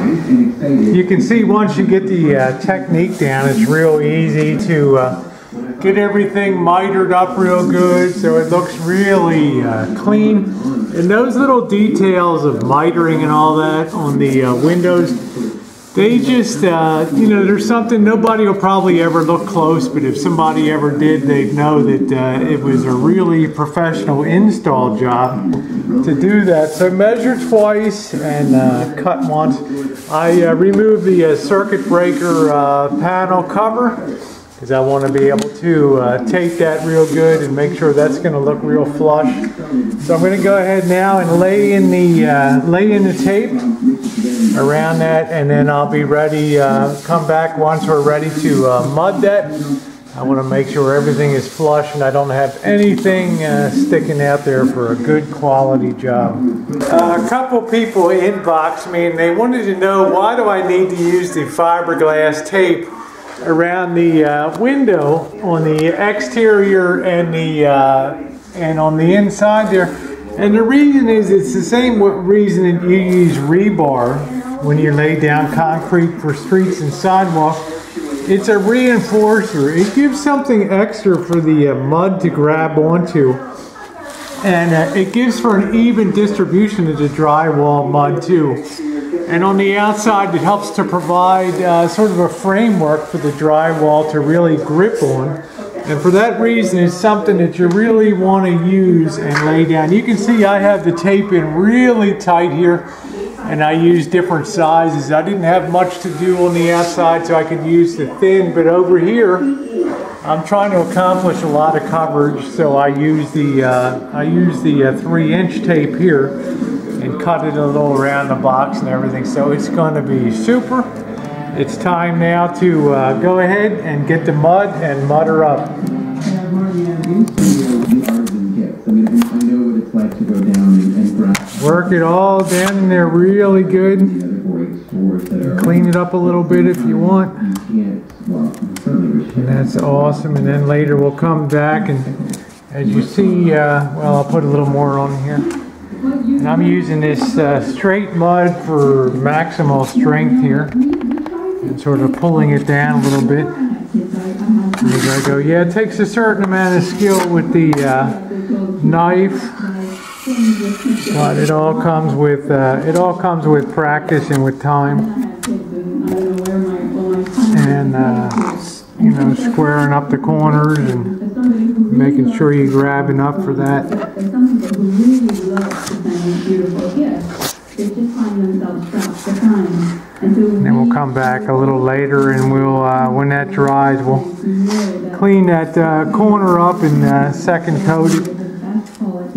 You can see once you get the technique down, it's real easy to get everything mitered up real good so it looks really clean. And those little details of mitering and all that on the windows, they just, you know, there's something nobody will probably ever look close, but if somebody ever did, they'd know that it was a really professional install job to do that. So measure twice and cut once. I removed the circuit breaker panel cover because I want to be able to tape that real good and make sure that's going to look real flush. So I'm going to go ahead now and lay in the tape around that, and then I'll be ready, come back once we're ready to mud that. I want to make sure everything is flush and I don't have anything sticking out there for a good quality job. A couple people inboxed me and they wanted to know, why do I need to use the fiberglass tape around the window on the exterior and on the inside there? And the reason is, it's the same reason that you use rebar when you lay down concrete for streets and sidewalks. It's a reinforcer. It gives something extra for the mud to grab onto, and it gives for an even distribution of the drywall mud too. And on the outside, it helps to provide sort of a framework for the drywall to really grip on. And for that reason, it's something that you really want to use and lay down. You can see I have the tape in really tight here, and I use different sizes. I didn't have much to do on the outside, so I could use the thin, but over here, I'm trying to accomplish a lot of coverage, so I use the 3-inch tape here and cut it a little around the box and everything. So it's going to be super. It's time now to go ahead and get the mud and mutter up. Work it all down in there really good. Clean it up a little bit if you want. And that's awesome. And then later we'll come back, and as you see, well, I'll put a little more on here. And I'm using this straight mud for maximal strength here, and sort of pulling it down a little bit. There I go. Yeah, it takes a certain amount of skill with the knife, but it all comes with practice and with time, and you know, squaring up the corners and making sure you grab enough for that. And then we'll come back a little later, and we'll, when that dries, we'll clean that corner up and second coat it.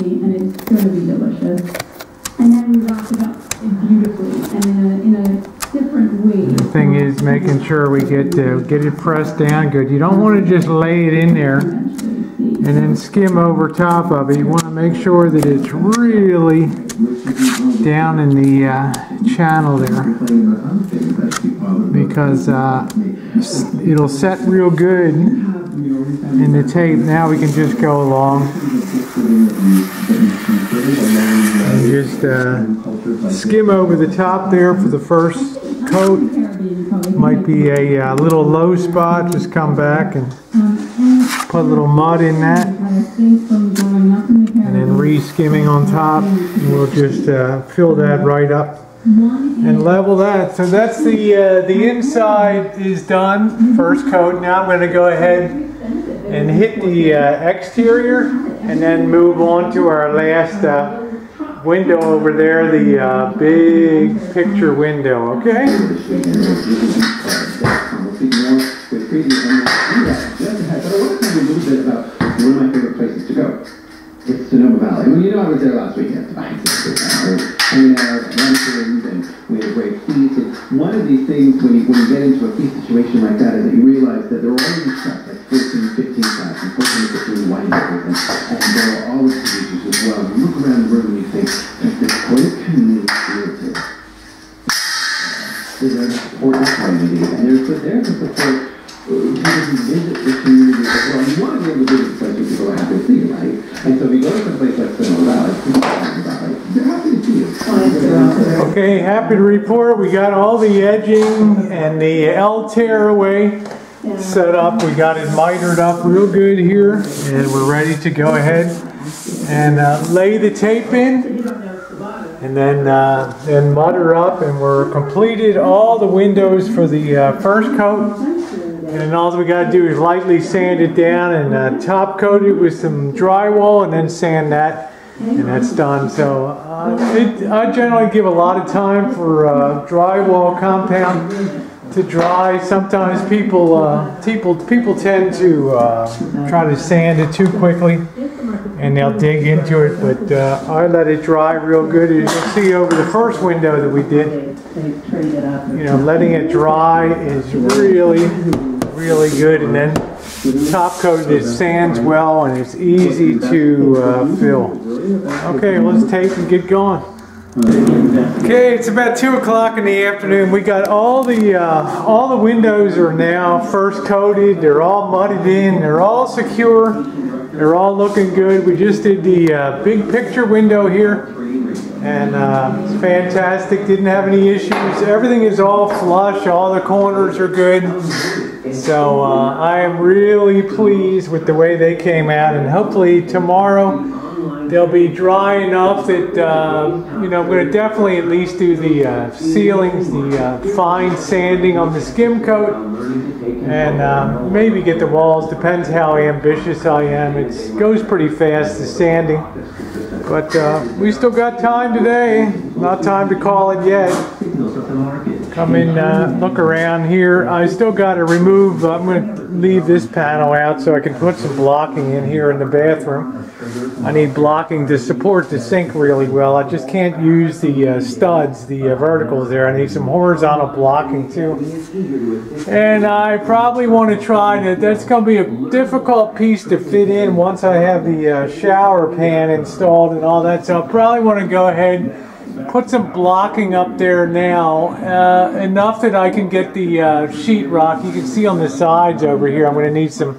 And it's going to be delicious. And then we wrap it up beautifully and in a different way. The thing is making sure we get it pressed down good. You don't want to just lay it in there and then skim over top of it. You want to make sure that it's really down in the channel there, because it'll set real good in the tape. Now we can just go along and just skim over the top there for the first coat. Might be a little low spot. Just come back and put a little mud in that, and then re-skimming on top. And we'll just fill that right up and level that. So that's the inside is done, first coat. Now I'm going to go ahead and hit the exterior, and then move on to our last window over there, the big picture window. Okay. One of my favorite places to go. It's Sonoma Valley. Well, you know, I was there last weekend. I hanging out, lunching, and we had great feast. And one of these things, when you get into a feast situation like that, is that you realize that there are all these shops, like 14, 15 shops, and 14, 15 winemakers, and there are all the producers as well. You look around the room and you think, there's this great community spirit here. They're there to support the community, and they're there to support people who visit the community as well. You want to be able to visit places people are happy to see you, right? And so if you go to a place like Sonoma Valley, they're happy to see you. Okay, happy to report we got all the edging and the L tearaway set up. We got it mitered up real good here, and we're ready to go ahead and lay the tape in, and then mutter up, and we're completed all the windows for the first coat. And then all we got to do is lightly sand it down and top coat it with some drywall, and then sand that, and that's done. So I generally give a lot of time for drywall compound to dry. Sometimes people tend to try to sand it too quickly, and they'll dig into it. But I let it dry real good. As you'll see over the first window that we did, you know, letting it dry is really good, and then top coated it sands well, and it's easy to fill. Okay, let's tape and get going. Okay, it's about 2 o'clock in the afternoon. We got all the windows are now first coated. They're all mudded in. They're all secure. They're all looking good. We just did the big picture window here, and it's fantastic. Didn't have any issues. Everything is all flush. All the corners are good. So I am really pleased with the way they came out, and hopefully tomorrow they'll be dry enough that, you know, I'm going to definitely at least do the ceilings, the fine sanding on the skim coat, and maybe get the walls. Depends how ambitious I am. It goes pretty fast, the sanding. But we still got time today. Not time to call it yet. Come in, look around here. I still got to remove, I'm going to leave this panel out so I can put some blocking in here in the bathroom. I need blocking to support the sink really well. I just can't use the studs, the verticals there. I need some horizontal blocking too. And I probably want to try to, that's going to be a difficult piece to fit in once I have the shower pan installed and all that. So I probably want to go ahead and put some blocking up there now, enough that I can get the sheetrock. You can see on the sides over here I'm going to need some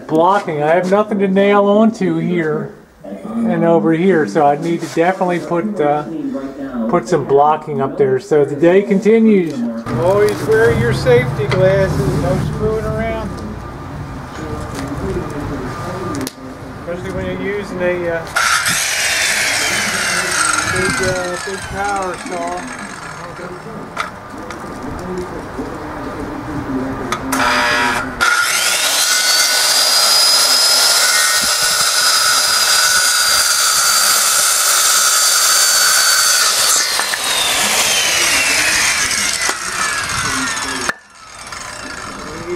blocking. I have nothing to nail onto here and over here, so I need to definitely put some blocking up there. So the day continues. Always wear your safety glasses, no screwing around, especially when you're using a big power saw.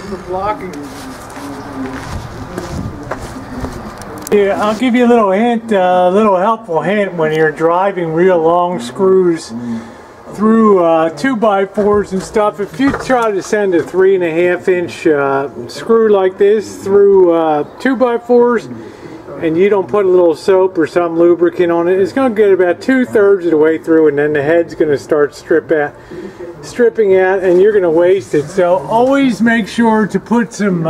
For blocking. Yeah, I'll give you a little hint, a little helpful hint when you're driving real long screws through 2x4s and stuff. If you try to send a 3.5 inch screw like this through 2x4s and you don't put a little soap or some lubricant on it, it's going to get about 2/3 of the way through, and then the head's going to start stripping out, and you're going to waste it. So always make sure to put some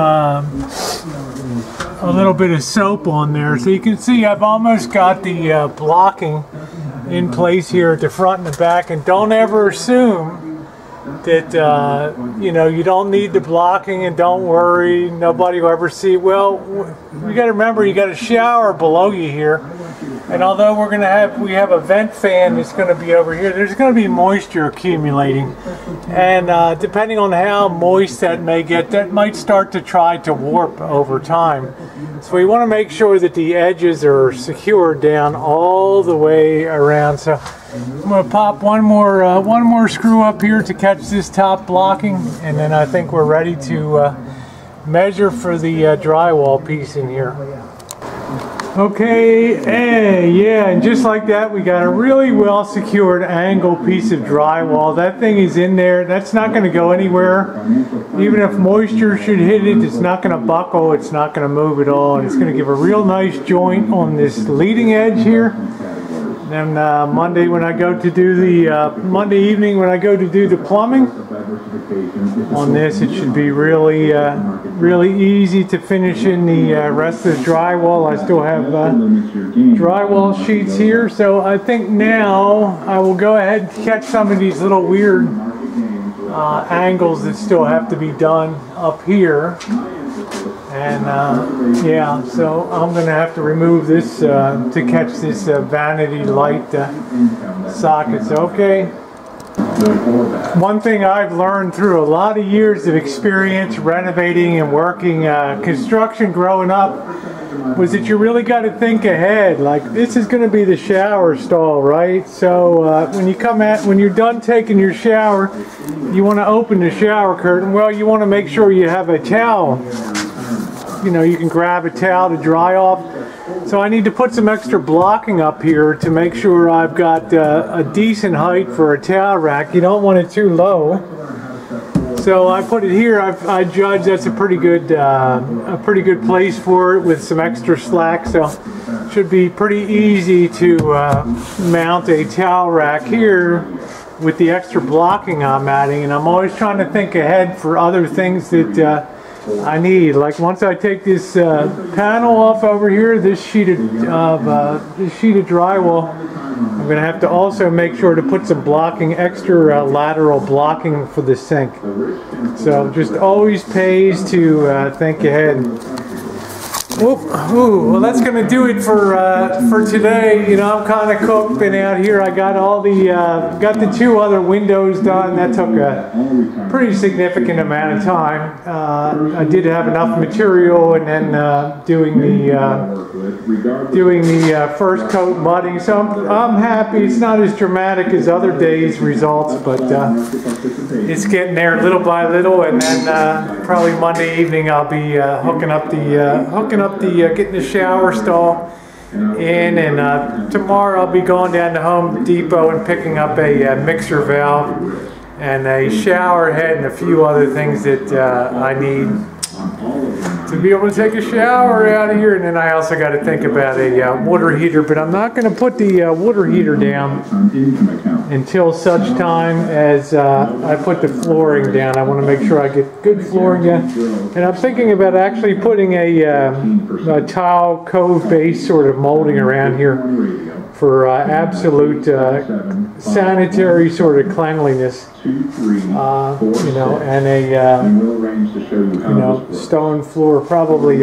a little bit of soap on there. So you can see I've almost got the blocking in place here at the front and the back, and don't ever assume that you know, you don't need the blocking, and don't worry, nobody will ever see. Well, you got to remember, you got a shower below you here, and although we have a vent fan that's going to be over here, there's going to be moisture accumulating, and depending on how moist that may get, that might start to try to warp over time. So we want to make sure that the edges are secured down all the way around. So I'm going to pop one more screw up here to catch this top blocking, and then I think we're ready to measure for the drywall piece in here. Okay, yeah, and just like that, we got a really well secured angle piece of drywall. That thing is in there. That's not going to go anywhere. Even if moisture should hit it, it's not going to buckle. It's not going to move at all, and it's going to give a real nice joint on this leading edge here. Then Monday when I go to do the Monday evening when I go to do the plumbing on this, it should be really really easy to finish in the rest of the drywall. I still have drywall sheets here, so I think now I will go ahead and catch some of these little weird angles that still have to be done up here. And yeah, so I'm going to have to remove this to catch this vanity light sockets. Okay. One thing I've learned through a lot of years of experience renovating and working construction growing up was that you really got to think ahead. Like, this is going to be the shower stall, right? So when you're done taking your shower, you want to open the shower curtain. Well, you want to make sure you have a towel. You know, you can grab a towel to dry off. So I need to put some extra blocking up here to make sure I've got a decent height for a towel rack. You don't want it too low. So I put it here. I judge that's a pretty good place for it with some extra slack. So it should be pretty easy to mount a towel rack here with the extra blocking I'm adding. And I'm always trying to think ahead for other things that I need. Like, once I take this panel off over here, this sheet of drywall, I'm going to have to also make sure to put some blocking, extra lateral blocking for the sink. So just always pays to think ahead. Ooh, well, that's going to do it for today. You know, I'm kind of cooked. Been out here. I got all the got the 2 other windows done. That took a pretty significant amount of time. I did have enough material, and then doing the first coat mudding. So I'm happy. It's not as dramatic as other days' results, but it's getting there little by little. And then probably Monday evening I'll be getting the shower stall in, and tomorrow I'll be going down to Home Depot and picking up a mixer valve and a shower head and a few other things that I need to be able to take a shower out of here. And then I also got to think about a water heater, but I'm not going to put the water heater down until such time as I put the flooring down. I want to make sure I get good flooring down. And I'm thinking about actually putting a tile cove base sort of molding around here for absolute sanitary sort of cleanliness. You know, and a stone floor, probably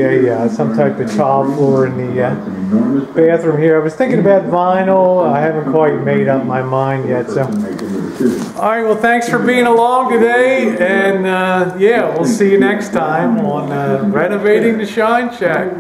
some type of tile floor in the bathroom here. I was thinking about vinyl. I haven't quite made up my mind yet. So, all right. Well, thanks for being along today, and yeah, we'll see you next time on Renovating the Shine Shack.